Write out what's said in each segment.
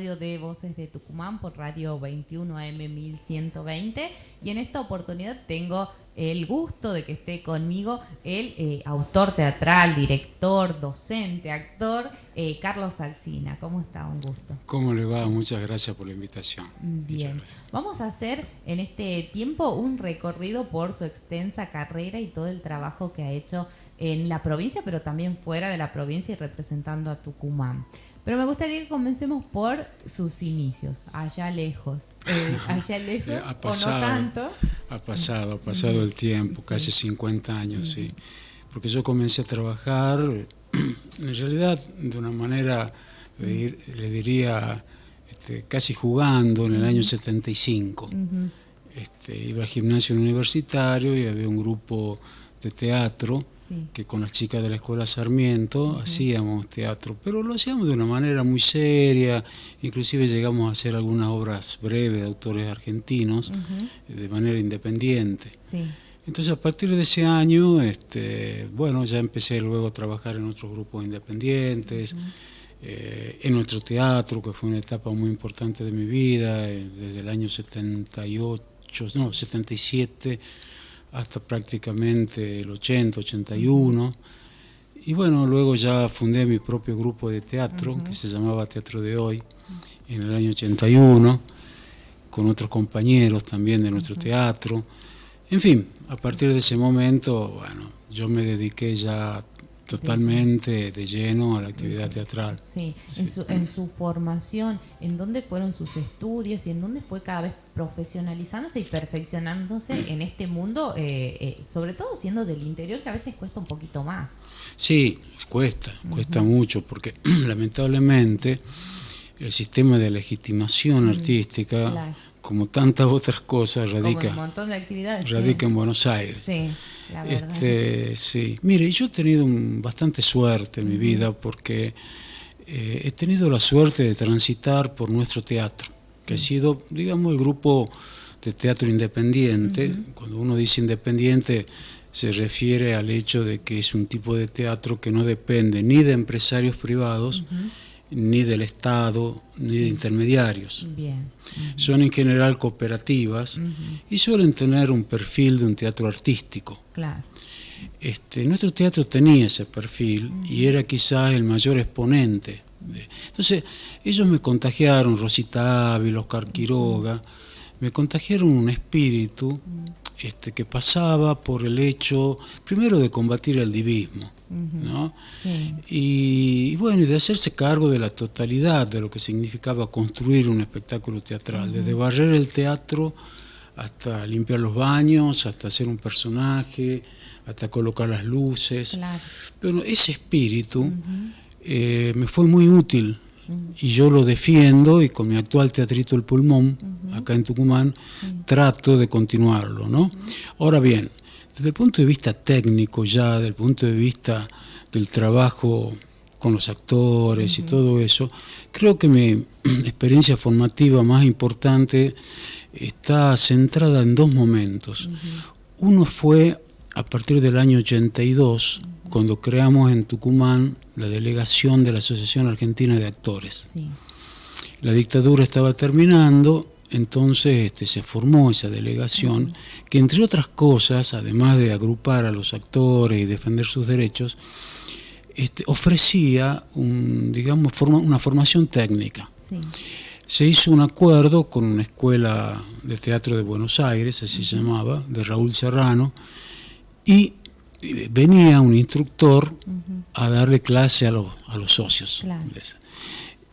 De Voces de Tucumán por Radio 21 AM 1120, y en esta oportunidad tengo el gusto de que esté conmigo el autor teatral, director, docente, actor, Carlos Alsina. ¿Cómo está? Un gusto. ¿Cómo le va? Muchas gracias por la invitación. Bien, vamos a hacer en este tiempo un recorrido por su extensa carrera y todo el trabajo que ha hecho en la provincia, pero también fuera de la provincia y representando a Tucumán. Pero me gustaría que comencemos por sus inicios, allá lejos. Allá lejos, ha pasado, o no tanto. Ha pasado el tiempo, sí. Casi 50 años, sí. Porque yo comencé a trabajar, en realidad, de una manera, le diría, casi jugando en el año 75. Iba al gimnasio universitario y había un grupo de teatro, sí, que con las chicas de la Escuela Sarmiento hacíamos teatro, pero lo hacíamos de una manera muy seria, inclusive llegamos a hacer algunas obras breves de autores argentinos, de manera independiente. Sí. Entonces, a partir de ese año, bueno, ya empecé luego a trabajar en otros grupos independientes, en nuestro teatro, que fue una etapa muy importante de mi vida, desde el año 77, hasta prácticamente el 80, 81. Y bueno, luego ya fundé mi propio grupo de teatro, que se llamaba Teatro de Hoy, en el año 81, con otros compañeros también de nuestro teatro. En fin, a partir de ese momento, bueno, yo me dediqué ya totalmente de lleno a la actividad teatral. Sí. En su formación, ¿en dónde fueron sus estudios y en dónde fue cada vez profesionalizándose y perfeccionándose en este mundo, sobre todo siendo del interior, que a veces cuesta un poquito más? Sí, cuesta mucho, porque lamentablemente el sistema de legitimación artística, claro, como tantas otras cosas, radica en Buenos Aires. Sí. Sí. Mire, yo he tenido bastante suerte en mi vida, porque he tenido la suerte de transitar por nuestro teatro, que ha sido, digamos, el grupo de teatro independiente. Cuando uno dice independiente, se refiere al hecho de que es un tipo de teatro que no depende ni de empresarios privados, ni del Estado, ni de intermediarios. Bien. Son en general cooperativas y suelen tener un perfil de un teatro artístico. Claro. Nuestro teatro tenía ese perfil y era quizás el mayor exponente. Entonces, ellos me contagiaron, Rosita Ávila, Oscar Quiroga, me contagiaron un espíritu que pasaba por el hecho, primero, de combatir el divismo, ¿no? Sí. Y bueno, y de hacerse cargo de la totalidad de lo que significaba construir un espectáculo teatral, desde barrer el teatro hasta limpiar los baños, hasta hacer un personaje, hasta colocar las luces. Claro. Pero ese espíritu me fue muy útil. Y yo lo defiendo, y con mi actual Teatrito El Pulmón, acá en Tucumán, trato de continuarlo, ¿no? Ahora bien, desde el punto de vista técnico ya, desde el punto de vista del trabajo con los actores y todo eso, creo que mi experiencia formativa más importante está centrada en dos momentos. Uno fue a partir del año 82, cuando creamos en Tucumán la delegación de la Asociación Argentina de Actores. Sí. La dictadura estaba terminando, entonces se formó esa delegación, que entre otras cosas, además de agrupar a los actores y defender sus derechos, ofrecía una formación técnica. Sí. Se hizo un acuerdo con una escuela de teatro de Buenos Aires, así se llamaba, de Raúl Serrano, y venía un instructor a darle clase a los socios. Claro.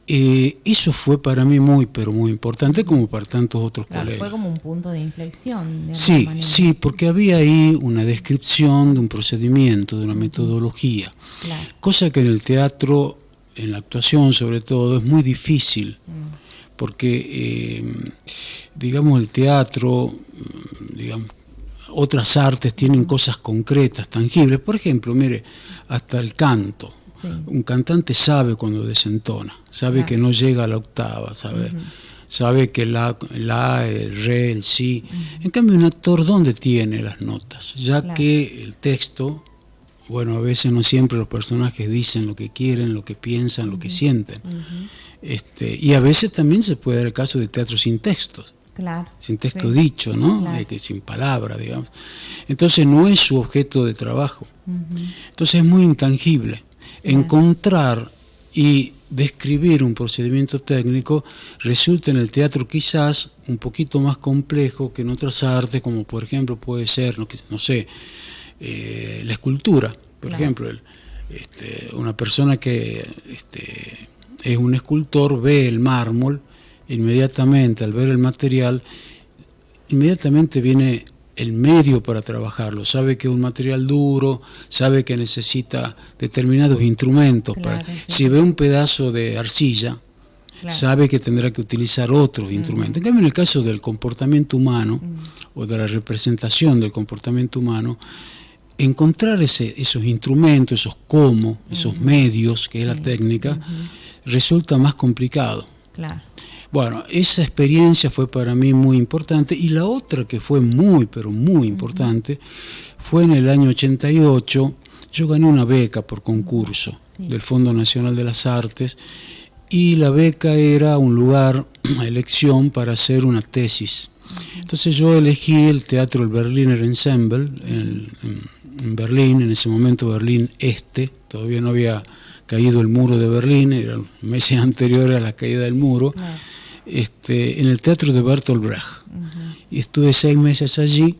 Eso fue para mí pero muy importante, como para tantos otros colegas. Fue como un punto de inflexión. Sí, porque había ahí una descripción de un procedimiento, de una metodología, cosa que en el teatro, en la actuación sobre todo, es muy difícil, porque, el teatro, otras artes tienen cosas concretas, tangibles. Por ejemplo, mire, hasta el canto. Sí. Un cantante sabe cuando desentona, sabe que no llega a la octava, sabe que el re, el si. En cambio, un actor, ¿dónde tiene las notas? Ya que el texto, a veces no siempre los personajes dicen lo que quieren, lo que piensan, lo que sienten. Y a veces también se puede dar el caso de teatro sin textos. Claro, sin texto dicho, ¿no? Claro. Sin palabra, digamos. Entonces no es su objeto de trabajo. Entonces es muy intangible. Encontrar y describir un procedimiento técnico resulta en el teatro quizás un poquito más complejo que en otras artes, como por ejemplo puede ser, no sé, la escultura. Por ejemplo, una persona que es un escultor ve el mármol, inmediatamente al ver el material, inmediatamente viene el medio para trabajarlo, sabe que es un material duro, sabe que necesita determinados instrumentos. Si ve un pedazo de arcilla, sabe que tendrá que utilizar otros instrumentos. En cambio, en el caso del comportamiento humano, o de la representación del comportamiento humano, encontrar esos instrumentos, esos medios, que es la técnica, resulta más complicado. Claro. Bueno, esa experiencia fue para mí muy importante, y la otra que fue pero muy importante, fue en el año 88, yo gané una beca por concurso del Fondo Nacional de las Artes, y la beca era un lugar, una elección para hacer una tesis. Entonces yo elegí el teatro, el Berliner Ensemble, en Berlín, en ese momento Berlín Este, todavía no había caído el muro de Berlín, eran meses anteriores a la caída del muro. En el teatro de Bertolt Brecht. Y estuve 6 meses allí,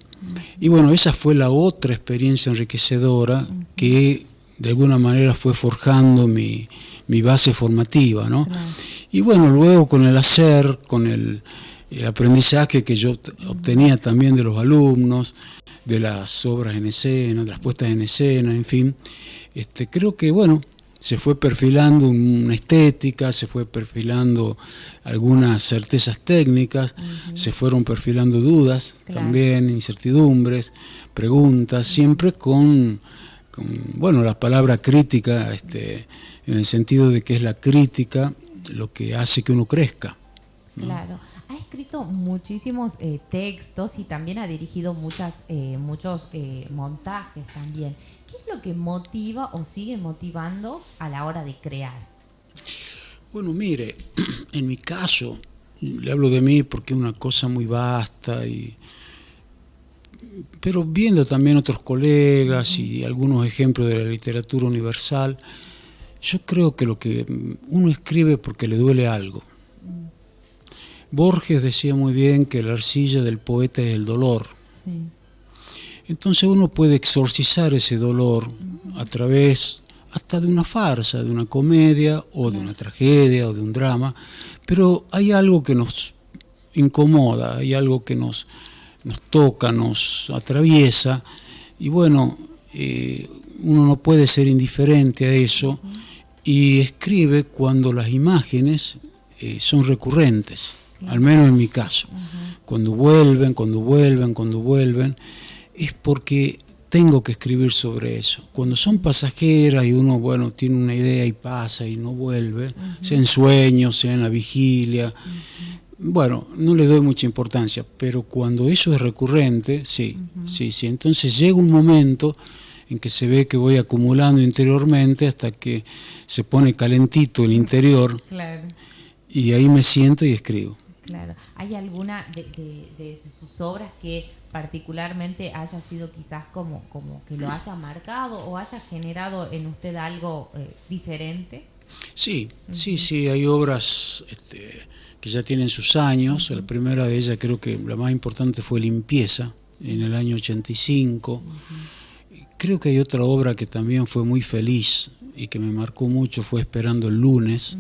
y bueno, esa fue la otra experiencia enriquecedora que de alguna manera fue forjando mi base formativa, ¿no? Y bueno, luego con el hacer, con el aprendizaje que yo obtenía también de los alumnos, de las obras en escena, de las puestas en escena, en fin, creo que bueno, se fue perfilando una estética, se fue perfilando algunas certezas técnicas, se fueron perfilando dudas, también incertidumbres, preguntas, siempre con la palabra crítica, en el sentido de que es la crítica lo que hace que uno crezca, ¿no? Claro. Ha escrito muchísimos textos y también ha dirigido muchos montajes también. ¿Qué es lo que motiva o sigue motivando a la hora de crear? Bueno, mire, en mi caso, le hablo de mí porque es una cosa muy vasta, pero viendo también otros colegas y algunos ejemplos de la literatura universal, yo creo que lo que uno escribe porque le duele algo. Borges decía muy bien que la arcilla del poeta es el dolor. Sí. Entonces uno puede exorcizar ese dolor a través hasta de una farsa, de una comedia, o de una tragedia, o de un drama, pero hay algo que nos incomoda, hay algo que nos toca, nos atraviesa, y bueno, uno no puede ser indiferente a eso, y escribe cuando las imágenes son recurrentes. Al menos en mi caso, cuando vuelven, es porque tengo que escribir sobre eso. Cuando son pasajeras y uno, bueno, tiene una idea y pasa y no vuelve, sea en sueños, sea en la vigilia, bueno, no le doy mucha importancia, pero cuando eso es recurrente, sí. Entonces llega un momento en que se ve que voy acumulando interiormente hasta que se pone calentito el interior. Claro. Y ahí me siento y escribo. Claro. ¿Hay alguna de sus obras que particularmente haya sido quizás como que lo haya marcado o haya generado en usted algo diferente? Sí, hay obras que ya tienen sus años. La primera de ellas, creo que la más importante, fue Limpieza, en el año 85. Creo que hay otra obra que también fue muy feliz y que me marcó mucho, fue Esperando el lunes.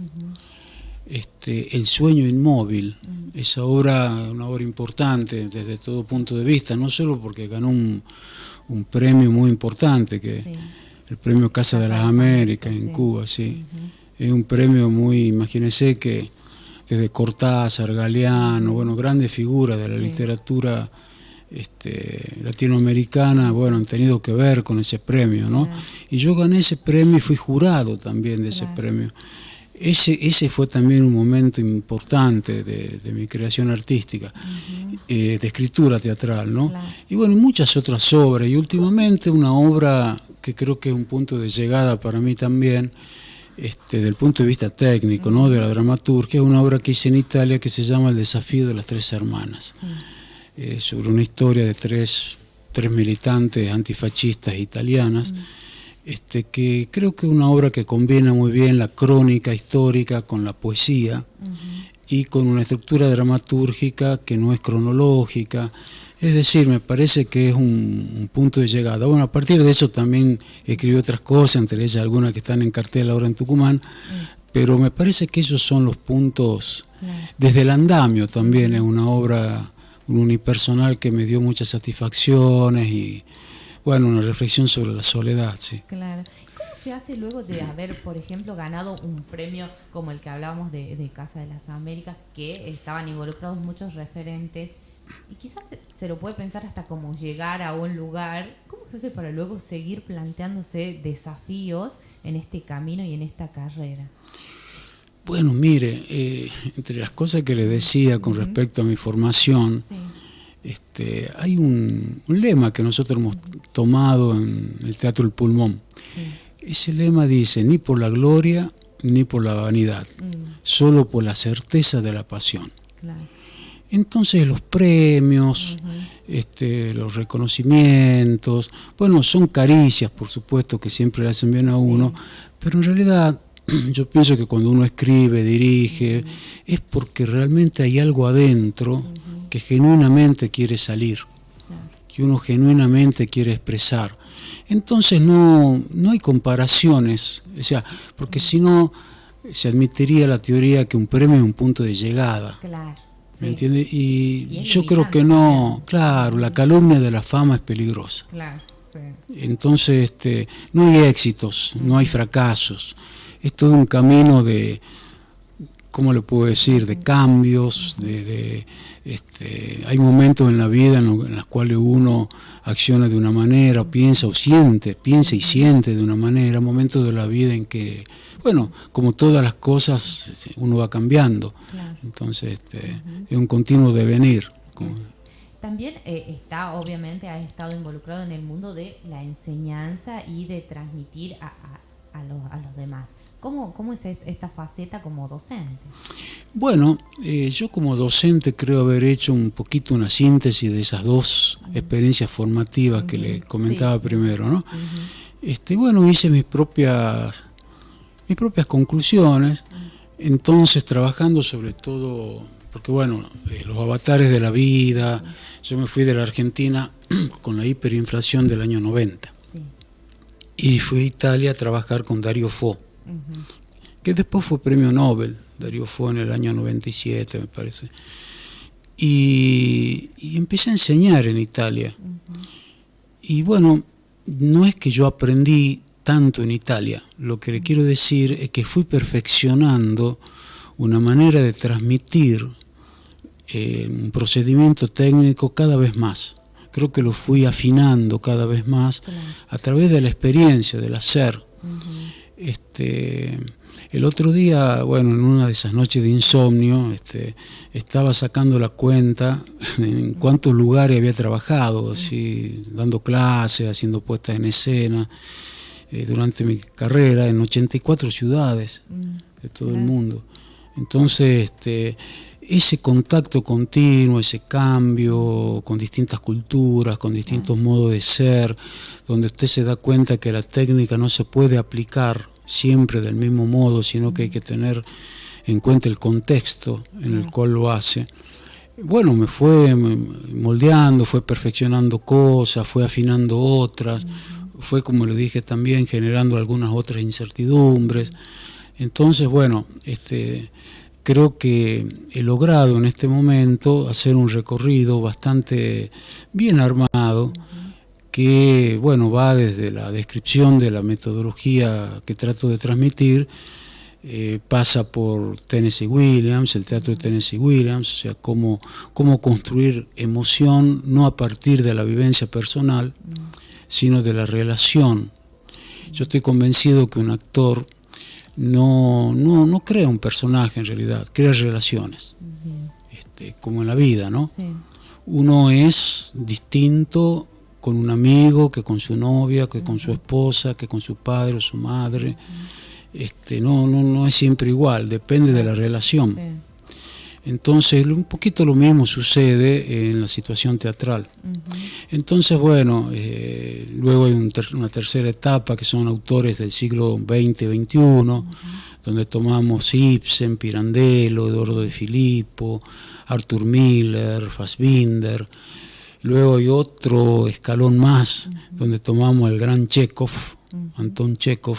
El sueño inmóvil, esa obra, una obra importante desde todo punto de vista, no solo porque ganó un premio muy importante, que el premio Casa de las Américas en Cuba, es un premio muy, imagínense que desde Cortázar, Galeano, bueno, grandes figuras de la literatura latinoamericana, bueno, han tenido que ver con ese premio, ¿no? Y yo gané ese premio y fui jurado también de ese premio. Ese fue también un momento importante de mi creación artística, de escritura teatral, ¿no? Claro. Y bueno, muchas otras obras, y últimamente una obra que creo que es un punto de llegada para mí también, del punto de vista técnico, ¿no?, de la dramaturgia, una obra que hice en Italia que se llama El desafío de las tres hermanas, sobre una historia de tres militantes antifascistas italianas, que creo que es una obra que combina muy bien la crónica histórica con la poesía y con una estructura dramatúrgica que no es cronológica. Es decir, me parece que es un punto de llegada. Bueno, a partir de eso también escribí otras cosas, entre ellas algunas que están en cartel ahora en Tucumán, pero me parece que esos son los puntos. Desde el andamio también es una obra unipersonal que me dio muchas satisfacciones y, bueno, una reflexión sobre la soledad, sí. Claro. ¿Cómo se hace luego de haber, por ejemplo, ganado un premio como el que hablábamos de Casa de las Américas, que estaban involucrados muchos referentes? Y quizás se lo puede pensar hasta como llegar a un lugar. ¿Cómo se hace para luego seguir planteándose desafíos en este camino y en esta carrera? Bueno, mire, entre las cosas que le decía con respecto a mi formación, hay un lema que nosotros hemos tomado en el Teatro El Pulmón. Ese lema dice: ni por la gloria ni por la vanidad, solo por la certeza de la pasión. Claro. Entonces los premios, los reconocimientos, bueno, son caricias, por supuesto, que siempre le hacen bien a uno, pero en realidad yo pienso que cuando uno escribe, dirige, es porque realmente hay algo adentro que genuinamente quiere salir, que uno genuinamente quiere expresar. Entonces no hay comparaciones, o sea, porque si no se admitiría la teoría que un premio es un punto de llegada. Claro. ¿Me entiende? Y yo creo que no, claro, la calumnia de la fama es peligrosa. Claro, sí. Entonces, no hay éxitos, no hay fracasos. Es todo un camino de, ¿cómo le puedo decir?, de cambios, hay momentos en la vida en los cuales uno acciona de una manera, piensa y siente de una manera, momentos de la vida en que, bueno, como todas las cosas, uno va cambiando. Claro. Entonces, es un continuo devenir. También obviamente ha estado involucrado en el mundo de la enseñanza y de transmitir a los demás. ¿Cómo es esta faceta como docente? Bueno, yo como docente creo haber hecho un poquito una síntesis de esas dos experiencias formativas que le comentaba primero, ¿no? Bueno, hice mis propias conclusiones, entonces trabajando sobre todo, porque bueno, los avatares de la vida, yo me fui de la Argentina con la hiperinflación del año 90 y fui a Italia a trabajar con Dario Fo, que después fue premio Nobel. Dario Fo en el año 97, me parece. Y empecé a enseñar en Italia. Y bueno, no es que yo aprendí tanto en Italia. Lo que le quiero decir es que fui perfeccionando una manera de transmitir un procedimiento técnico cada vez más. Creo que lo fui afinando cada vez más a través de la experiencia, del hacer. El otro día, bueno, en una de esas noches de insomnio, estaba sacando la cuenta en cuántos lugares había trabajado, así, dando clases, haciendo puestas en escena, durante mi carrera, en 84 ciudades de todo el mundo. Entonces, ese contacto continuo, ese cambio con distintas culturas, con distintos modos de ser, donde usted se da cuenta que la técnica no se puede aplicar siempre del mismo modo, sino que hay que tener en cuenta el contexto en el cual lo hace. Bueno, me fue moldeando, fue perfeccionando cosas, fue afinando otras, fue, como le dije también, generando algunas otras incertidumbres. Entonces, bueno, creo que he logrado en este momento hacer un recorrido bastante bien armado, que bueno, va desde la descripción de la metodología que trato de transmitir, pasa por Tennessee Williams, el teatro de Tennessee Williams, o sea, cómo construir emoción no a partir de la vivencia personal, sino de la relación. Yo estoy convencido que un actor no crea un personaje en realidad, crea relaciones, como en la vida, ¿no? Sí. Uno es distinto con un amigo, que con su novia, que con su esposa, que con su padre o su madre. no es siempre igual, depende de la relación. Sí. Entonces, un poquito lo mismo sucede en la situación teatral. Entonces, bueno, luego hay una tercera etapa que son autores del siglo XX, XXI, donde tomamos Ibsen, Pirandello, Eduardo de Filippo, Arthur Miller, Fassbinder. Luego hay otro escalón más, donde tomamos al gran Chekhov, Anton Chekhov,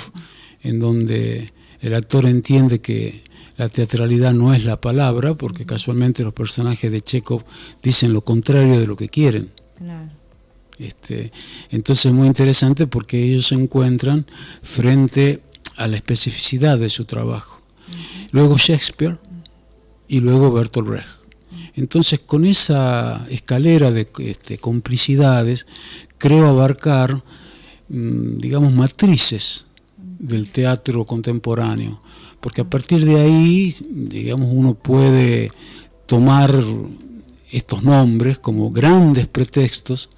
en donde el actor entiende que la teatralidad no es la palabra, porque casualmente los personajes de Chekhov dicen lo contrario de lo que quieren. Claro. Entonces es muy interesante porque ellos se encuentran frente a la especificidad de su trabajo. Luego Shakespeare y luego Bertolt Brecht. Entonces, con esa escalera de complicidades, creo abarcar, digamos, matrices del teatro contemporáneo, porque a partir de ahí, digamos, uno puede tomar estos nombres como grandes pretextos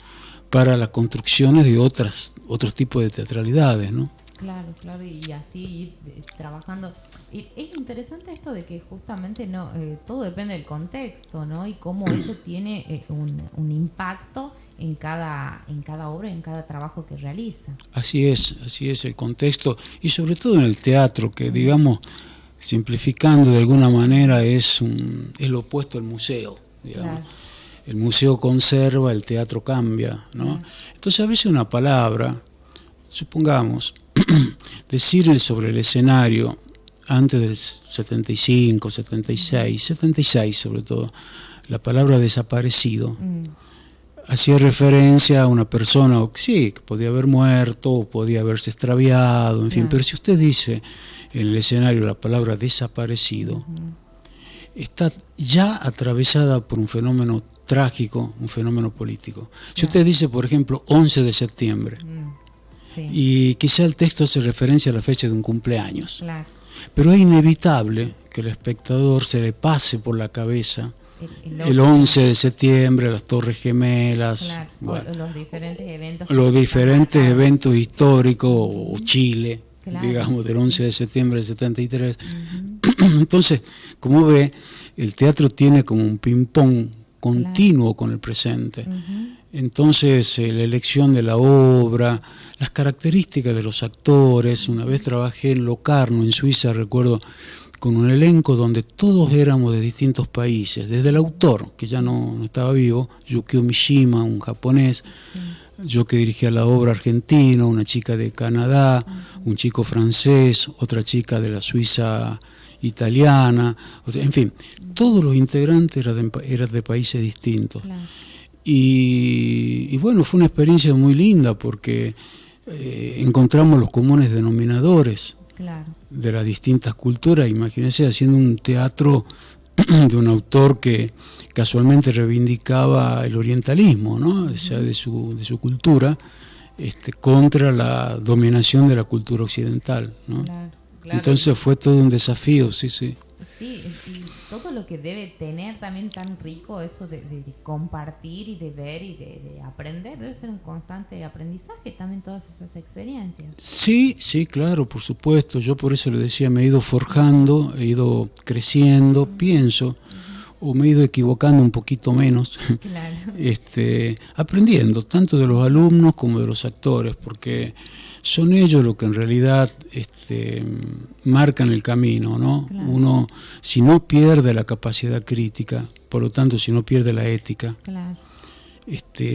para las construcciones de otros tipos de teatralidades, ¿no? Claro, claro, y así ir trabajando. Y es interesante esto de que justamente todo depende del contexto, ¿no? Y cómo eso tiene un impacto en cada obra, en cada trabajo que realiza. Así es el contexto, y sobre todo en el teatro, que digamos, simplificando de alguna manera, es lo opuesto al museo, digamos. Claro. El museo conserva, el teatro cambia, ¿no? Entonces a veces una palabra, supongamos, decir sobre el escenario antes del 75, 76 sobre todo, la palabra desaparecido, hacía referencia a una persona, sí, que podía haber muerto, o podía haberse extraviado, en fin, pero si usted dice en el escenario la palabra desaparecido, está ya atravesada por un fenómeno trágico, un fenómeno político. Si usted dice, por ejemplo, 11 de septiembre, sí, y quizá el texto hace referencia a la fecha de un cumpleaños, claro, pero es inevitable que el espectador se le pase por la cabeza el 11 de septiembre, las Torres Gemelas, claro, bueno, los diferentes eventos históricos, o Chile, claro, digamos, del 11 de septiembre del 73. Entonces, como ve, el teatro tiene como un ping-pong continuo, claro, con el presente. Entonces, la elección de la obra, las características de los actores. Una vez trabajé en Locarno, en Suiza, recuerdo, con un elenco donde todos éramos de distintos países, desde el autor, que ya no estaba vivo, Yukio Mishima, un japonés, yo que dirigía la obra, argentino, una chica de Canadá, un chico francés, otra chica de la Suiza italiana, en fin, todos los integrantes eran de países distintos. Claro. Y bueno, fue una experiencia muy linda porque encontramos los comunes denominadores, claro, de las distintas culturas. Imagínense haciendo un teatro de un autor que casualmente reivindicaba el orientalismo, ¿no? O sea, de su cultura, contra la dominación de la cultura occidental, ¿no? Claro, claro. Entonces fue todo un desafío, sí. Sí, y todo lo que debe tener también tan rico eso de compartir y de ver y de aprender, debe ser un constante aprendizaje también todas esas experiencias. Sí, claro, por supuesto. Yo por eso le decía, me he ido forjando, he ido creciendo, pienso, o me he ido equivocando un poquito menos, claro, aprendiendo tanto de los alumnos como de los actores, porque son ellos los que en realidad marcan el camino, ¿no? Claro. Uno, si no pierde la capacidad crítica, por lo tanto, si no pierde la ética, claro,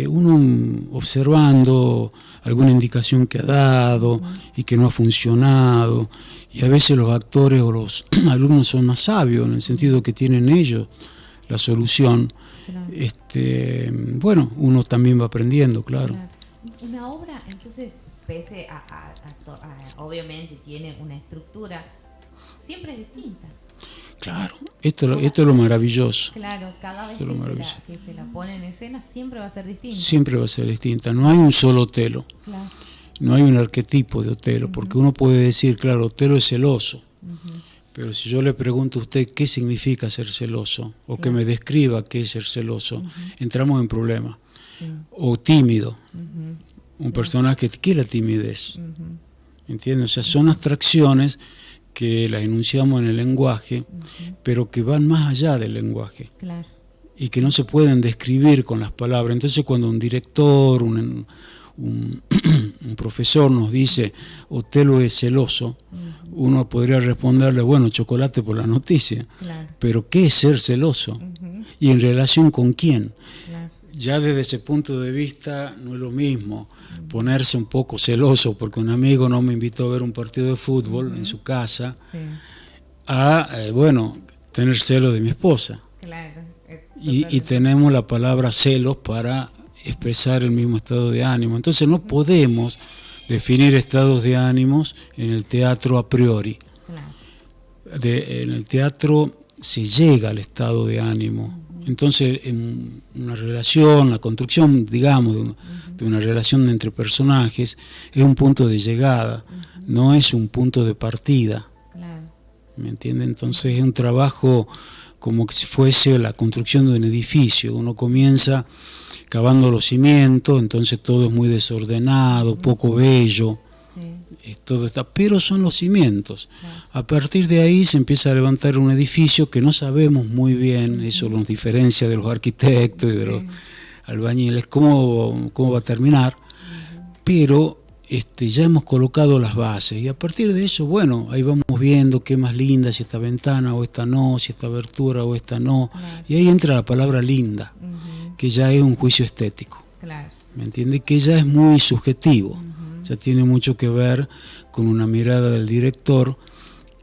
uno observando alguna indicación que ha dado y que no ha funcionado, y a veces los actores o los alumnos son más sabios en el sentido que tienen ellos la solución, claro, bueno, uno también va aprendiendo, claro. Una obra, entonces, pese a obviamente tiene una estructura, siempre es distinta. Claro, esto es lo maravilloso. Claro, cada vez que se la pone en escena siempre va a ser distinta. Siempre va a ser distinta, no hay un solo Otelo, claro, no hay un arquetipo de Otelo, porque uno puede decir, claro, Otelo es celoso, pero si yo le pregunto a usted qué significa ser celoso, o claro, que me describa qué es ser celoso, entramos en problemas. O tímido, un personaje, ¿qué es la timidez? ¿Entiendes? O sea, son abstracciones que las enunciamos en el lenguaje, pero que van más allá del lenguaje. Claro. Y que no se pueden describir con las palabras. Entonces cuando un director, un profesor nos dice Otelo es celoso, uno podría responderle, bueno, chocolate por la noticia. Claro. Pero ¿qué es ser celoso? ¿Y en relación con quién? Claro. Ya desde ese punto de vista no es lo mismo ponerse un poco celoso porque un amigo no me invitó a ver un partido de fútbol en su casa, sí, a, bueno, tener celos de mi esposa. Claro. Y tenemos la palabra celos para expresar el mismo estado de ánimo. Entonces no podemos definir estados de ánimos en el teatro a priori. Claro. En el teatro se llega al estado de ánimo. Entonces en una relación, la construcción, digamos, de una relación entre personajes es un punto de llegada, no es un punto de partida. Claro. ¿Me entiende? Entonces es un trabajo como si fuese la construcción de un edificio. Uno comienza cavando los cimientos, entonces todo es muy desordenado, poco bello, sí, todo está, pero son los cimientos. Claro. A partir de ahí se empieza a levantar un edificio que no sabemos muy bien, eso nos diferencia de los arquitectos y de los albañiles, cómo va a terminar, pero ya hemos colocado las bases y a partir de eso, bueno, ahí vamos viendo qué más linda, si esta ventana o esta no, si esta abertura o esta no, claro, y ahí entra la palabra linda, que ya es un juicio estético. Claro. ¿Me entiende? Que ya es muy subjetivo, ya tiene mucho que ver con una mirada del director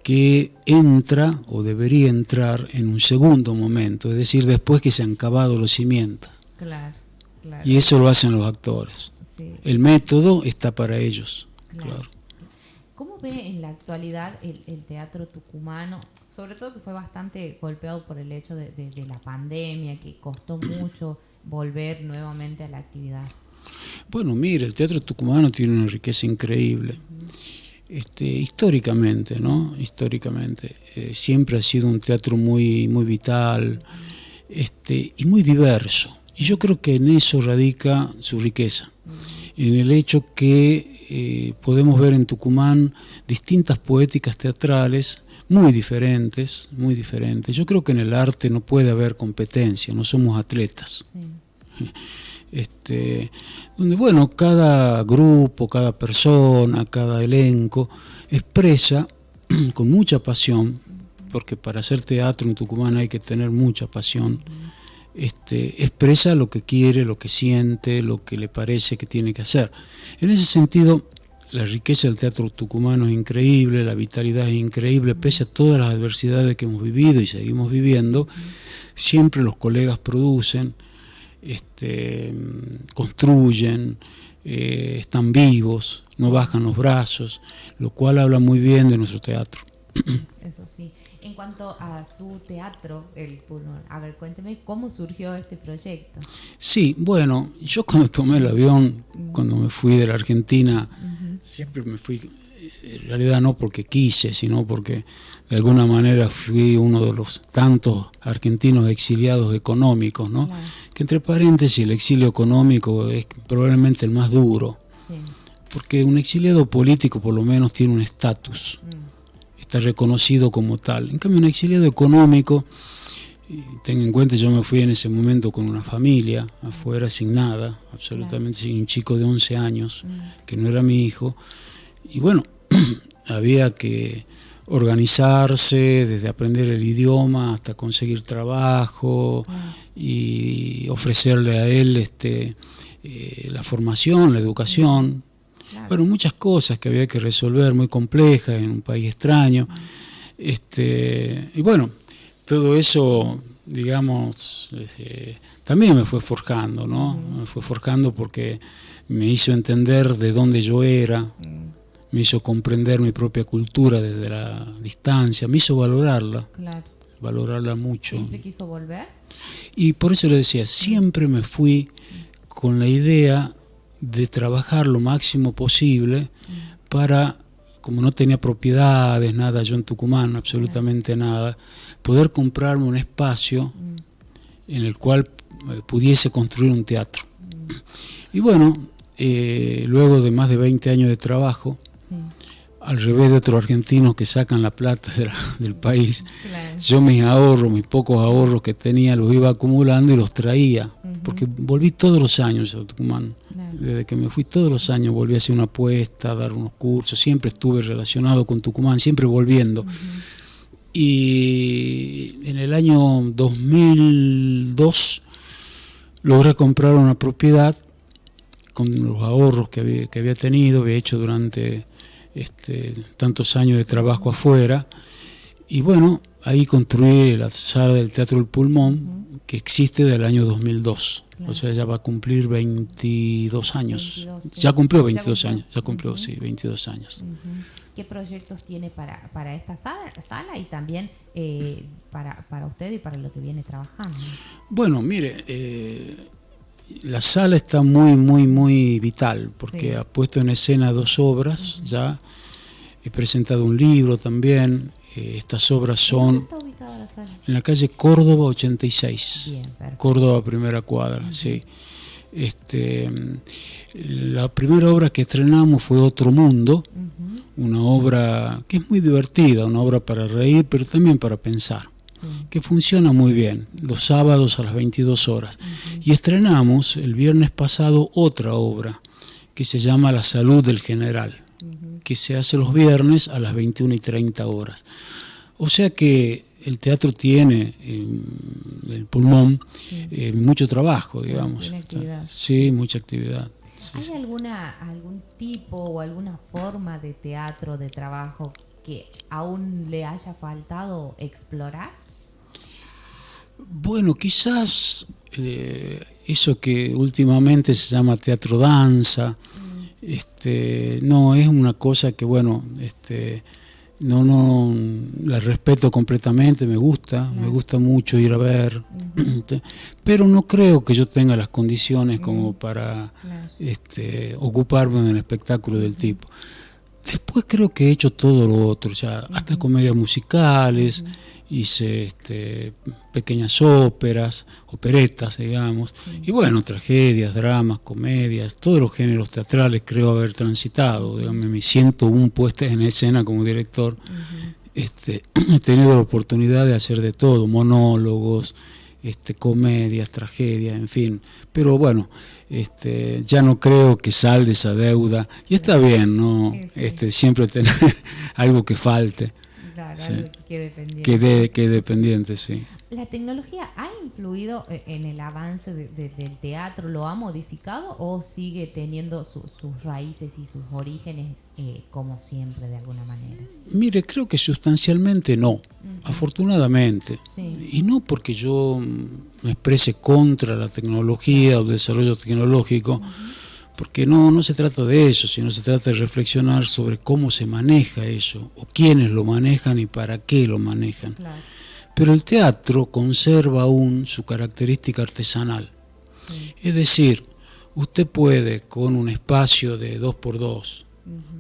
que entra o debería entrar en un segundo momento, es decir, después que se han cavado los cimientos. Claro, claro. Y eso lo hacen los actores. Sí. El método está para ellos. Claro. Claro. ¿Cómo ve en la actualidad el teatro tucumano? Sobre todo que fue bastante golpeado por el hecho de la pandemia, que costó mucho volver nuevamente a la actividad. Bueno, mire, el teatro tucumano tiene una riqueza increíble. Históricamente, ¿no? Históricamente. Siempre ha sido un teatro muy, muy vital, y muy diverso. Y yo creo que en eso radica su riqueza. En el hecho que podemos ver en Tucumán distintas poéticas teatrales muy diferentes, muy diferentes. Yo creo que en el arte no puede haber competencia, no somos atletas. Sí. Donde, bueno, cada grupo, cada persona, cada elenco expresa con mucha pasión, porque para hacer teatro en Tucumán hay que tener mucha pasión, expresa lo que quiere, lo que siente, lo que le parece que tiene que hacer. En ese sentido, la riqueza del teatro tucumano es increíble, la vitalidad es increíble, pese a todas las adversidades que hemos vivido y seguimos viviendo, siempre los colegas producen, construyen, están vivos, no bajan los brazos, lo cual habla muy bien de nuestro teatro. Eso sí. En cuanto a su teatro, el Pulmón, a ver, cuénteme cómo surgió este proyecto. Sí, bueno, yo cuando tomé el avión, cuando me fui de la Argentina, siempre me fui, en realidad no porque quise, sino porque de alguna manera fui uno de los tantos argentinos exiliados económicos, ¿no? Claro. Que entre paréntesis el exilio económico es probablemente el más duro, sí, porque un exiliado político por lo menos tiene un estatus. Está reconocido como tal. En cambio, un exiliado económico, ten en cuenta, yo me fui en ese momento con una familia, afuera sin nada, absolutamente sin un chico de 11 años, que no era mi hijo, y bueno, había que organizarse, desde aprender el idioma hasta conseguir trabajo y ofrecerle a él la formación, la educación. Claro. Bueno, muchas cosas que había que resolver, muy complejas, en un país extraño. Y bueno, todo eso, digamos, también me fue forjando, ¿no? Me fue forjando porque me hizo entender de dónde yo era, me hizo comprender mi propia cultura desde la distancia, me hizo valorarla, claro, valorarla mucho. ¿Siempre quiso volver? Y por eso le decía, siempre me fui con la idea de trabajar lo máximo posible para, como no tenía propiedades, nada, yo en Tucumán, absolutamente nada, poder comprarme un espacio en el cual pudiese construir un teatro. Y bueno, luego de más de 20 años de trabajo, al revés de otros argentinos que sacan la plata del país, claro. Yo mis pocos ahorros que tenía, los iba acumulando y los traía, porque volví todos los años a Tucumán. Claro. Desde que me fui todos los años volví a hacer una apuesta, a dar unos cursos, siempre estuve relacionado con Tucumán, siempre volviendo. Y en el año 2002 logré comprar una propiedad con los ahorros que había tenido, había hecho durante tantos años de trabajo afuera, y bueno, ahí construí la sala del Teatro del Pulmón, que existe del año 2002, claro. O sea, ya va a cumplir 22 años, 22, sí. Ya cumplió 22 años, ya cumplió, sí, 22 años. ¿Qué proyectos tiene para esta sala y también para usted y para lo que viene trabajando? Bueno, mire, la sala está muy, muy, muy vital, porque sí. Ha puesto en escena 2 obras, ya he presentado un libro también. Estas obras son... ¿Dónde está ubicada la sala? En la calle Córdoba 86, bien, Córdoba primera cuadra, sí. La primera obra que estrenamos fue Otro Mundo, una obra que es muy divertida, una obra para reír, pero también para pensar. Que funciona muy bien, los sábados a las 22 horas. Y estrenamos el viernes pasado otra obra que se llama La Salud del General, que se hace los viernes a las 21:30 horas. O sea que el teatro tiene, el Pulmón, mucho trabajo, digamos. Tiene actividad. Sí, mucha actividad. Sí, ¿Hay algún tipo o alguna forma de teatro, de trabajo, que aún le haya faltado explorar? Bueno, quizás eso que últimamente se llama teatro danza, no, es una cosa que, bueno, no la respeto completamente, me gusta mucho ir a ver, pero no creo que yo tenga las condiciones como para ocuparme de un espectáculo del tipo. Después creo que he hecho todo lo otro, ya hasta comedias musicales, hice pequeñas óperas, operetas, digamos, y bueno, tragedias, dramas, comedias, todos los géneros teatrales creo haber transitado, digamos, mis 101 puestas en escena como director, he tenido la oportunidad de hacer de todo, monólogos, comedias, tragedias, en fin, pero bueno, ya no creo que salde esa deuda, y está bien, ¿no? Siempre tener algo que falte. Claro, sí. Algo que quede pendiente. Que dependiente, sí. ¿La tecnología ha influido en el avance del teatro? ¿Lo ha modificado o sigue teniendo sus raíces y sus orígenes como siempre, de alguna manera? Mire, creo que sustancialmente no, afortunadamente. Sí. Y no porque yo me exprese contra la tecnología o el desarrollo tecnológico, porque no se trata de eso, sino se trata de reflexionar sobre cómo se maneja eso, o quiénes lo manejan y para qué lo manejan. Claro. Pero el teatro conserva aún su característica artesanal. Sí. Es decir, usted puede con un espacio de 2x2,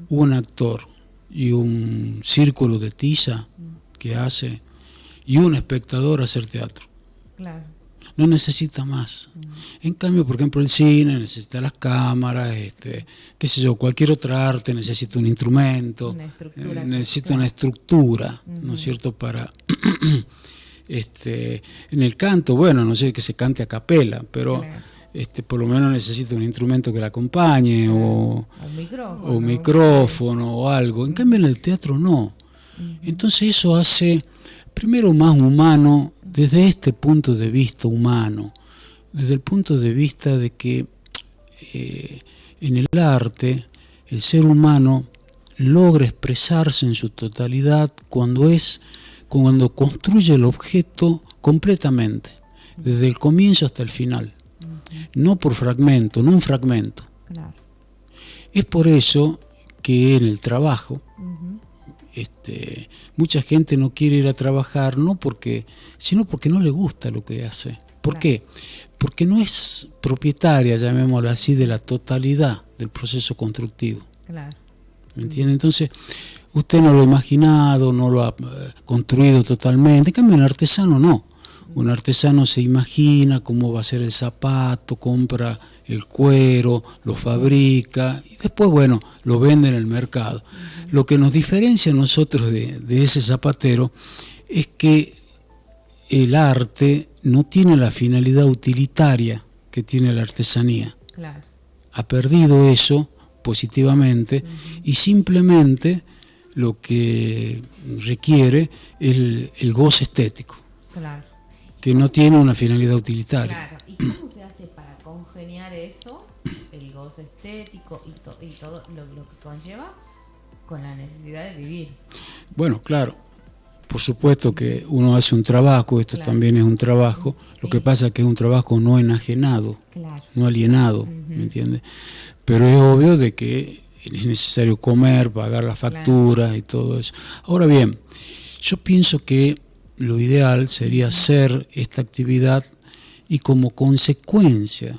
un actor y un círculo de tiza que hace, y un espectador hacer teatro. Claro. No necesita más. En cambio, por ejemplo, el cine necesita las cámaras, qué sé yo, cualquier otra arte necesita un instrumento, necesita una estructura, ¿no es cierto? Para en el canto, bueno, no sé que se cante a capela, pero por lo menos necesita un instrumento que la acompañe, o un micrófono o algo. En cambio, en el teatro no. Entonces eso hace primero más humano desde este punto de vista humano, desde el punto de vista de que en el arte el ser humano logra expresarse en su totalidad cuando construye el objeto completamente, desde el comienzo hasta el final, no por fragmento, no un fragmento. Claro. Es por eso que en el trabajo mucha gente no quiere ir a trabajar, sino porque no le gusta lo que hace. ¿Por qué? Porque no es propietaria, llamémoslo así, de la totalidad del proceso constructivo. Claro. ¿Me entiende? Entonces, usted no lo ha imaginado, no lo ha construido totalmente. En cambio, un artesano no. Un artesano se imagina cómo va a ser el zapato, compra el cuero, lo fabrica y después, bueno, lo vende en el mercado. Lo que nos diferencia a nosotros de ese zapatero es que el arte no tiene la finalidad utilitaria que tiene la artesanía. Claro. Ha perdido eso positivamente y simplemente lo que requiere es el goce estético, claro, que no tiene una finalidad utilitaria. Claro. ¿Y cómo se hace para congeniar eso, el goce estético y todo lo que conlleva, con la necesidad de vivir? Bueno, claro, por supuesto que uno hace un trabajo, esto claro. También es un trabajo, sí. Lo que pasa es que es un trabajo no enajenado, claro. No alienado, ¿me entiendes? Pero es obvio de que es necesario comer, pagar las facturas claro. Y todo eso. Ahora bien, yo pienso que lo ideal sería hacer esta actividad y como consecuencia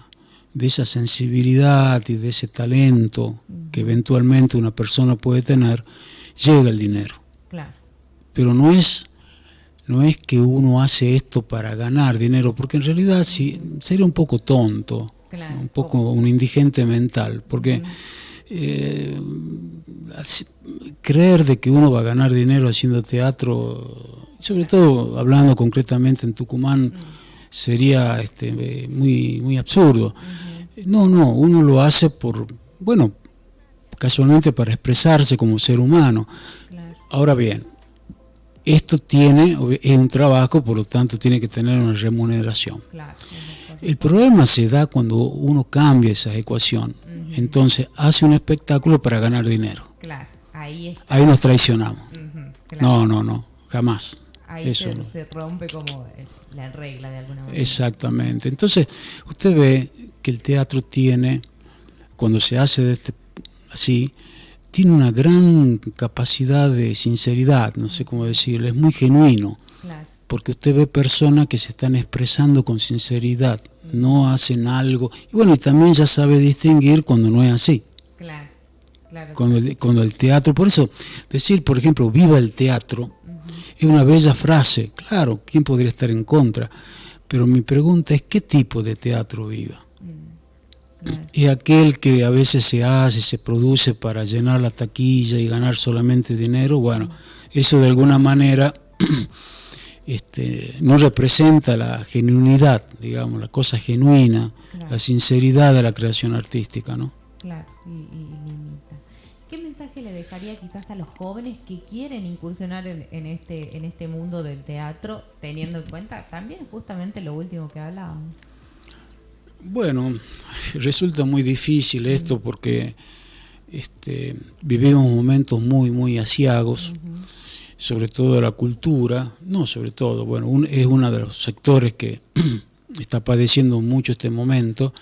de esa sensibilidad y de ese talento que eventualmente una persona puede tener, llega el dinero. Claro. Pero no es que uno hace esto para ganar dinero, porque en realidad sí, sería un poco tonto, claro. Un poco un indigente mental, porque creer de que uno va a ganar dinero haciendo teatro, sobre todo hablando concretamente en Tucumán, sería muy, muy absurdo. No, uno lo hace casualmente para expresarse como ser humano. Claro. Ahora bien, esto es un trabajo, por lo tanto tiene que tener una remuneración. Claro. El problema se da cuando uno cambia esa ecuación. Entonces hace un espectáculo para ganar dinero. Claro, ahí nos traicionamos. Claro. No, jamás. Ahí eso se rompe como la regla de alguna manera. Exactamente. Entonces usted ve que el teatro tiene, cuando se hace así, tiene una gran capacidad de sinceridad, no sé cómo decirlo, es muy genuino. Claro. Porque usted ve personas que se están expresando con sinceridad, no hacen algo. Y bueno, y también ya sabe distinguir cuando no es así. Claro. Cuando el teatro, por eso decir, por ejemplo, viva el teatro, es una bella frase. Claro, ¿quién podría estar en contra? Pero mi pregunta es, ¿qué tipo de teatro viva? Claro. Es aquel que a veces se produce para llenar la taquilla y ganar solamente dinero. Bueno, eso de alguna manera no representa la genuinidad, digamos, la cosa genuina, claro. La sinceridad de la creación artística, ¿no? Claro, y limita. ¿Qué mensaje le dejaría quizás a los jóvenes que quieren incursionar en este mundo del teatro, teniendo en cuenta también justamente lo último que hablábamos? Bueno, resulta muy difícil esto porque vivimos momentos muy, muy aciagos, sobre todo la cultura, no sobre todo, bueno, es uno de los sectores que está padeciendo mucho este momento,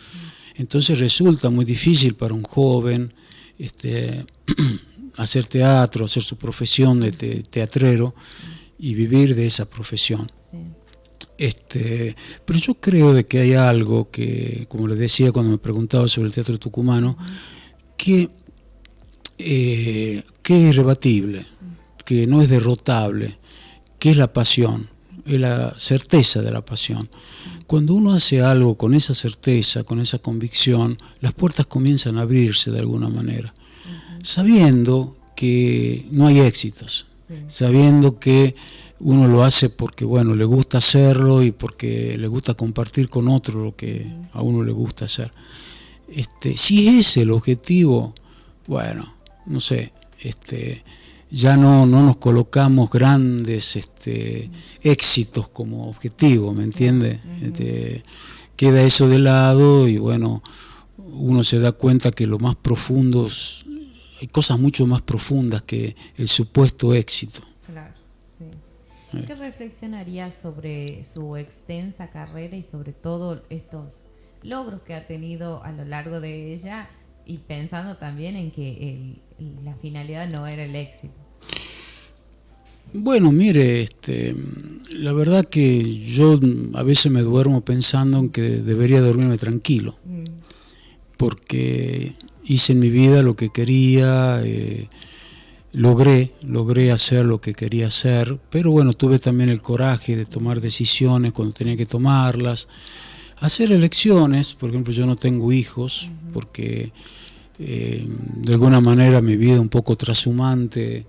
entonces resulta muy difícil para un joven hacer teatro, hacer su profesión de teatrero y vivir de esa profesión. Sí. Pero yo creo de que hay algo que, como les decía cuando me preguntaba sobre el teatro tucumano, que es irrebatible, que no es derrotable, que es la pasión, es la certeza de la pasión. Cuando uno hace algo con esa certeza, con esa convicción, las puertas comienzan a abrirse de alguna manera, sabiendo que no hay éxitos, sabiendo que uno lo hace porque, bueno, le gusta hacerlo y porque le gusta compartir con otro lo que a uno le gusta hacer. Si ese es el objetivo, bueno, no sé, ya no nos colocamos grandes éxitos como objetivo, ¿me entiende? Queda eso de lado y, bueno, uno se da cuenta que lo más profundo, hay cosas mucho más profundas que el supuesto éxito. Claro, sí. ¿Qué reflexionaría sobre su extensa carrera y sobre todo estos logros que ha tenido a lo largo de ella, y pensando también en que la finalidad no era el éxito? Bueno, mire, la verdad que yo a veces me duermo pensando en que debería dormirme tranquilo, porque hice en mi vida lo que quería, logré hacer lo que quería hacer, pero bueno, tuve también el coraje de tomar decisiones cuando tenía que tomarlas. hacer elecciones. Por ejemplo, yo no tengo hijos porque de alguna manera mi vida un poco trashumante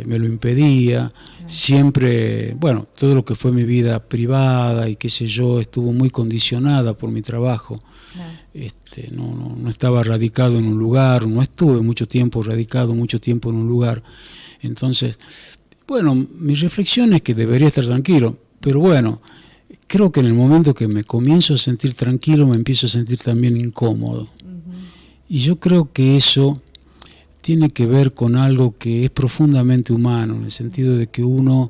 me lo impedía. Siempre, bueno, todo lo que fue mi vida privada y qué sé yo, estuvo muy condicionada por mi trabajo. No estaba radicado en un lugar, no estuve mucho tiempo radicado, mucho tiempo en un lugar. Entonces, bueno, mi reflexión es que debería estar tranquilo, pero bueno, creo que en el momento que me comienzo a sentir tranquilo, me empiezo a sentir también incómodo. Y yo creo que eso tiene que ver con algo que es profundamente humano, en el sentido de que uno,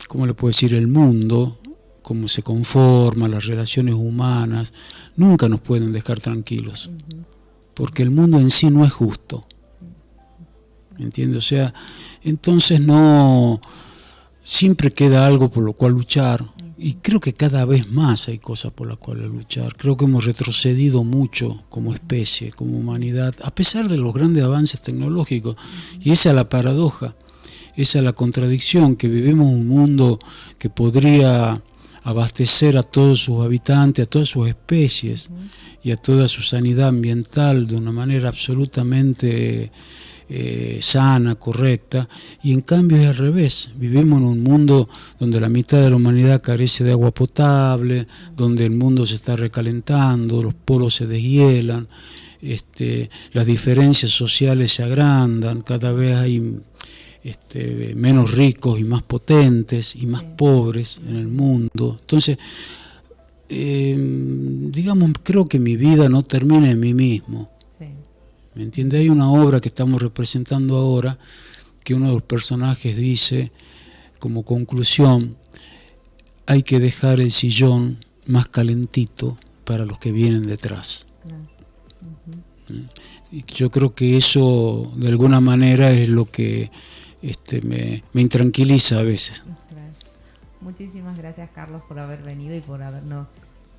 ¿cómo le puedo decir? El mundo, cómo se conforma, las relaciones humanas, nunca nos pueden dejar tranquilos, porque el mundo en sí no es justo. ¿Me entiendes? O sea, entonces no, siempre queda algo por lo cual luchar. Y creo que cada vez más hay cosas por las cuales luchar. Creo que hemos retrocedido mucho como especie, como humanidad, a pesar de los grandes avances tecnológicos. Y esa es la paradoja, esa es la contradicción, que vivimos un mundo que podría abastecer a todos sus habitantes, a todas sus especies y a toda su sanidad ambiental de una manera absolutamente sana, correcta, y en cambio es al revés. Vivimos en un mundo donde la mitad de la humanidad carece de agua potable, donde el mundo se está recalentando, los polos se deshielan, las diferencias sociales se agrandan, cada vez hay menos ricos y más potentes y más pobres en el mundo. Entonces, digamos, creo que mi vida no termina en mí mismo. ¿Me entiende? Hay una obra que estamos representando ahora que uno de los personajes dice como conclusión: hay que dejar el sillón más calentito para los que vienen detrás. Y yo creo que eso de alguna manera es lo que me intranquiliza a veces. Muchísimas gracias, Carlos, por haber venido y por habernos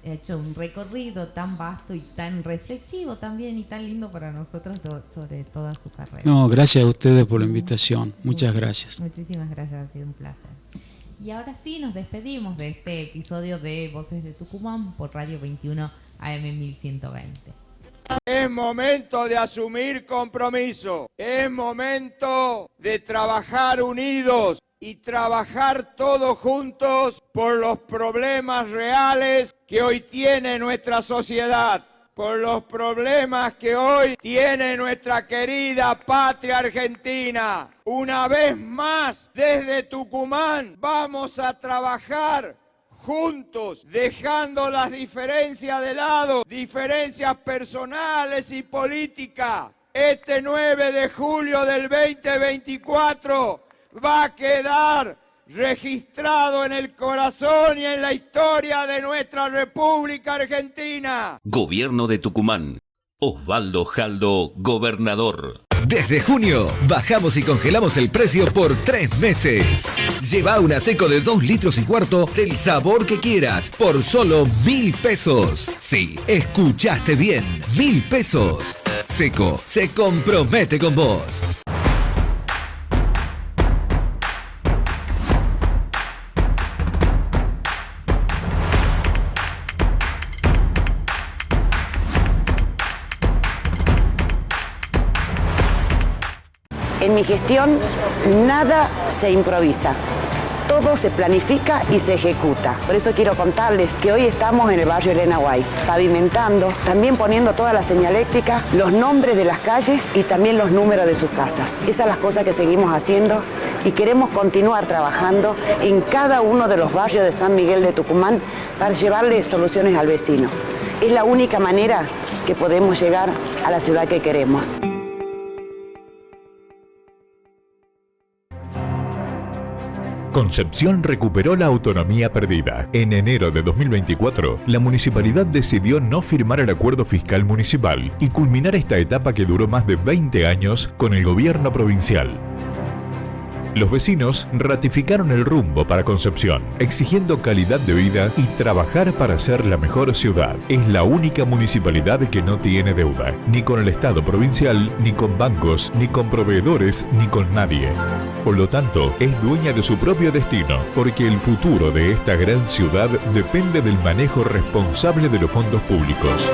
hecho un recorrido tan vasto y tan reflexivo también y tan lindo para nosotros sobre toda su carrera. No, gracias a ustedes por la invitación. Muchas gracias. Muchísimas gracias, ha sido un placer. Y ahora sí, nos despedimos de este episodio de Voces de Tucumán por Radio 21 AM 1120. Es momento de asumir compromiso, es momento de trabajar unidos y trabajar todos juntos por los problemas reales que hoy tiene nuestra sociedad, por los problemas que hoy tiene nuestra querida patria argentina. Una vez más, desde Tucumán, vamos a trabajar juntos, dejando las diferencias de lado, diferencias personales y políticas. Este 9 de julio del 2024 va a quedar registrado en el corazón y en la historia de nuestra República Argentina. Gobierno de Tucumán. Osvaldo Jaldo, gobernador. Desde junio, bajamos y congelamos el precio por 3 meses. Lleva una seco de 2,4 litros del sabor que quieras por solo 1.000 pesos. Sí, escuchaste bien, 1.000 pesos. Seco se compromete con vos. En mi gestión nada se improvisa, todo se planifica y se ejecuta. Por eso quiero contarles que hoy estamos en el barrio Elena White, pavimentando, también poniendo toda la señaléctrica, los nombres de las calles y también los números de sus casas. Esas son las cosas que seguimos haciendo y queremos continuar trabajando en cada uno de los barrios de San Miguel de Tucumán para llevarle soluciones al vecino. Es la única manera que podemos llegar a la ciudad que queremos. Concepción recuperó la autonomía perdida. En enero de 2024, la municipalidad decidió no firmar el acuerdo fiscal municipal y culminar esta etapa que duró más de 20 años con el gobierno provincial. Los vecinos ratificaron el rumbo para Concepción, exigiendo calidad de vida y trabajar para ser la mejor ciudad. Es la única municipalidad que no tiene deuda, ni con el Estado provincial, ni con bancos, ni con proveedores, ni con nadie. Por lo tanto, es dueña de su propio destino, porque el futuro de esta gran ciudad depende del manejo responsable de los fondos públicos.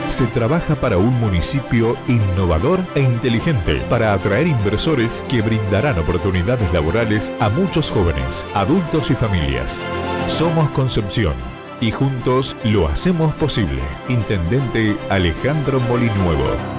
Se trabaja para un municipio innovador e inteligente, para atraer inversores que brindarán oportunidades laborales a muchos jóvenes, adultos y familias. Somos Concepción y juntos lo hacemos posible. Intendente Alejandro Molinuevo.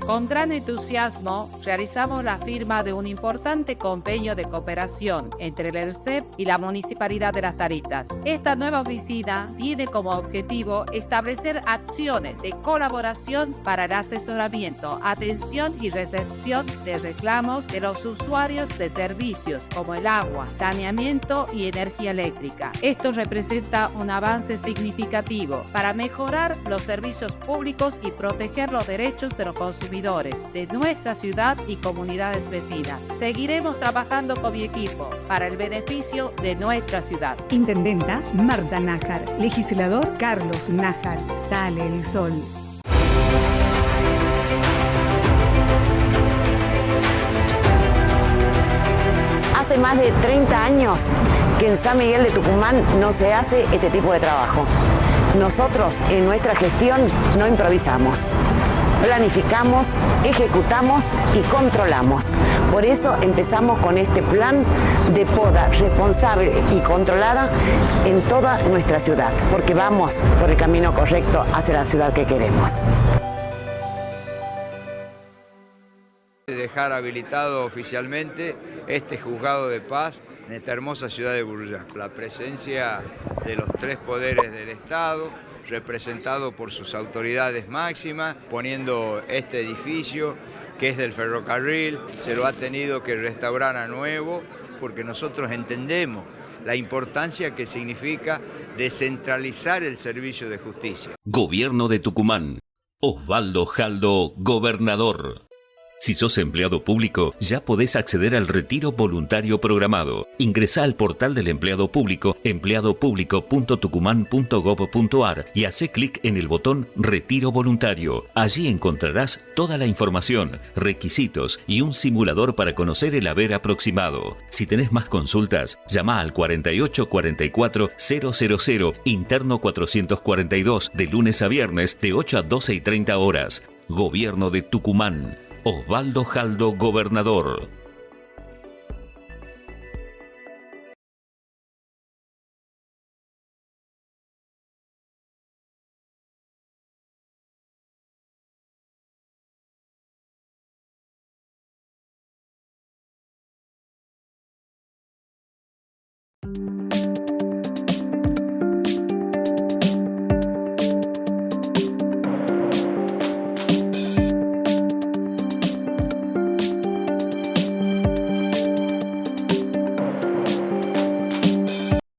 Con gran entusiasmo realizamos la firma de un importante convenio de cooperación entre el ERCEP y la Municipalidad de Las Taritas. Esta nueva oficina tiene como objetivo establecer acciones de colaboración para el asesoramiento, atención y recepción de reclamos de los usuarios de servicios como el agua, saneamiento y energía eléctrica. Esto representa un avance significativo para mejorar los servicios públicos y proteger los derechos de los consumidores de nuestra ciudad y comunidades vecinas. Seguiremos trabajando con mi equipo para el beneficio de nuestra ciudad. Intendenta Marta Nájar, legislador Carlos Nájar. Sale el sol. Hace más de 30 años que en San Miguel de Tucumán no se hace este tipo de trabajo. Nosotros en nuestra gestión no improvisamos. Planificamos, ejecutamos y controlamos. Por eso empezamos con este plan de poda responsable y controlada en toda nuestra ciudad, porque vamos por el camino correcto hacia la ciudad que queremos. Dejar habilitado oficialmente este juzgado de paz en esta hermosa ciudad de Burjac. La presencia de los tres poderes del Estado, representado por sus autoridades máximas, poniendo este edificio que es del ferrocarril, se lo ha tenido que restaurar a nuevo porque nosotros entendemos la importancia que significa descentralizar el servicio de justicia. Gobierno de Tucumán. Osvaldo Jaldo, gobernador. Si sos empleado público, ya podés acceder al retiro voluntario programado. Ingresá al portal del empleado público, empleadopublico.tucumán.gov.ar y hacé clic en el botón Retiro Voluntario. Allí encontrarás toda la información, requisitos y un simulador para conocer el haber aproximado. Si tenés más consultas, llama al 4844 000, interno 442, de lunes a viernes de 8 a 12:30 horas. Gobierno de Tucumán. Osvaldo Jaldo, gobernador.